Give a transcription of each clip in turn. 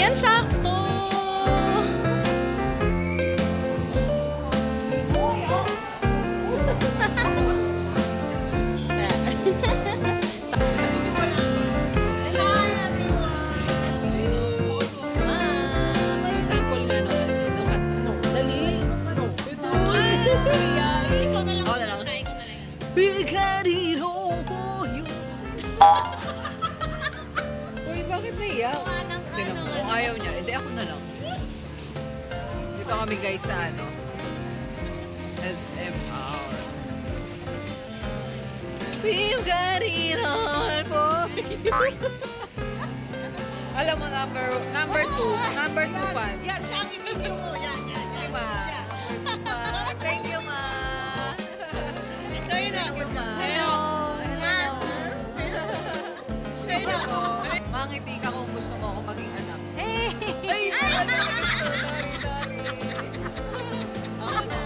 Ayan, sakto. Uy, bakit naiyak? Tinan mo, kung ayaw niya, hindi ako na lang. Dito kami guys sa ano, SMR. We've got it all for you. Alam mo, number 2 fan. Yan, siya ang i-video mo. Yan. Diba? Siya. Thank you, ma. Kayo na. Hello. Mangiti ka kung gusto mo ako maging anak. Ay, sorry. Ako na.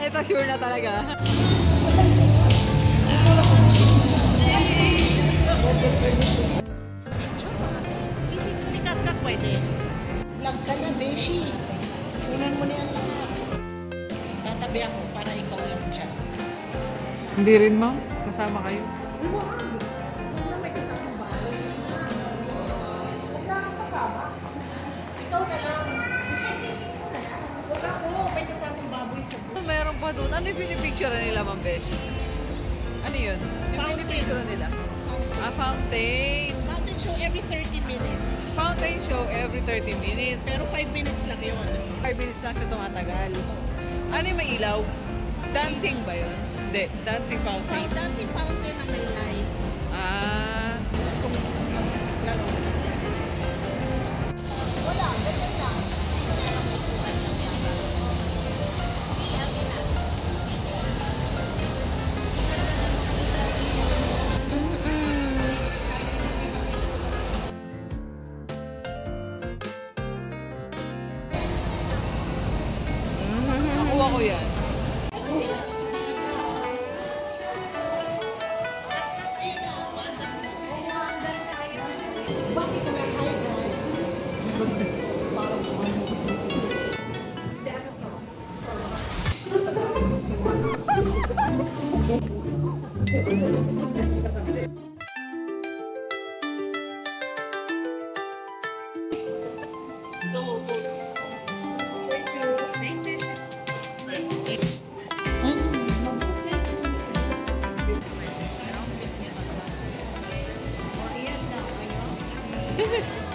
Ito sure na talaga. Sikat ka pwede. Vlog ka na, Beshi. Kunan mo na yan lahat. Tatabi ako para ikaw lang siya. Hindi rin, ma'am. Kasama kayo. Wala may kasama ba? Huwag na kang kasama. Ikaw na lang. Huwag ako. May kasamang baboy sa buhay. Meron pa doon. Ano yung pinipicture nila, Ma'am Beshi? Ano yun? Yung pinipicture nila? Fountain. Mountain show every 30 minutes. Fountain show every 30 minutes. Pero 5 minutes lang yun. 5 minutes lang siya tumatagal. Ano yung may ilaw? Dancing ba yun? Hindi. Dancing fountain. Dancing fountain na may lights. Ah. Gusto mo maglaro. Wala, ganyan lang. Nakuha ko yan.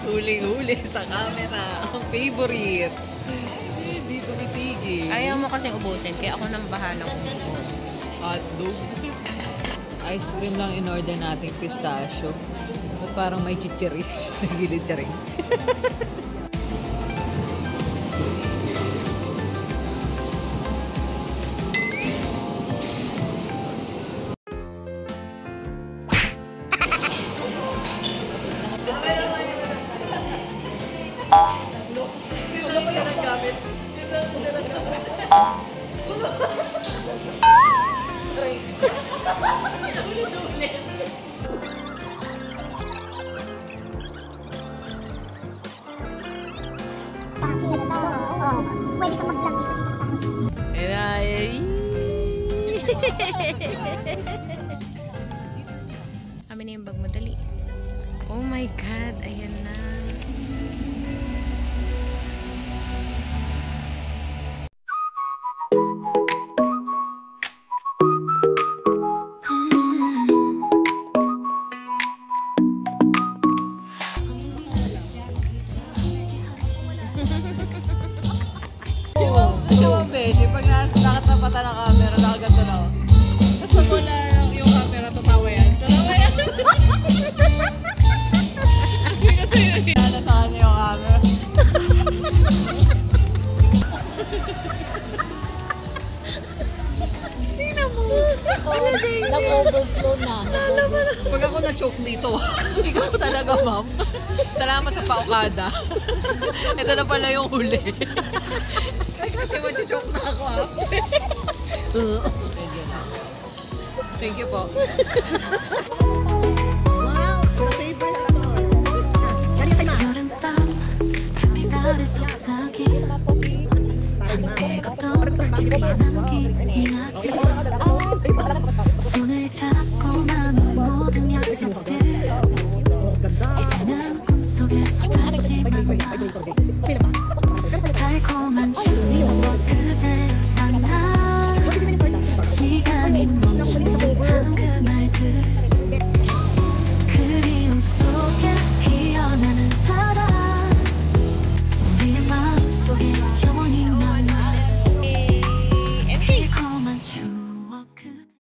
Huling-huli sa camera. Ang favorite. Hindi tumitigil. Ayaw mo kasing ubusin, kaya ako nang bahalang ubus. Hotdog. Ice cream lang in order nating pistachio. Ba't parang may chichiri? Nagilid siya rin. Pwede ka mag-vlog dito kasama. Kami na yung bag madali. Oh my God, ayan na. Pag nakatapatan ng camera, nakaganda na ako. Tapos pag wala yung camera, tumawa yan. Tumawa yan. Kasi nasa sa kanya yung camera. Tingnan mo. Nag-overflow na. Pag ako na-choke dito, ikaw talaga, ma'am. Salamat sa paukada. Ito na pala yung huli. Ay, kasi mag-joke na ako ha. Medyo lang. Thank you po.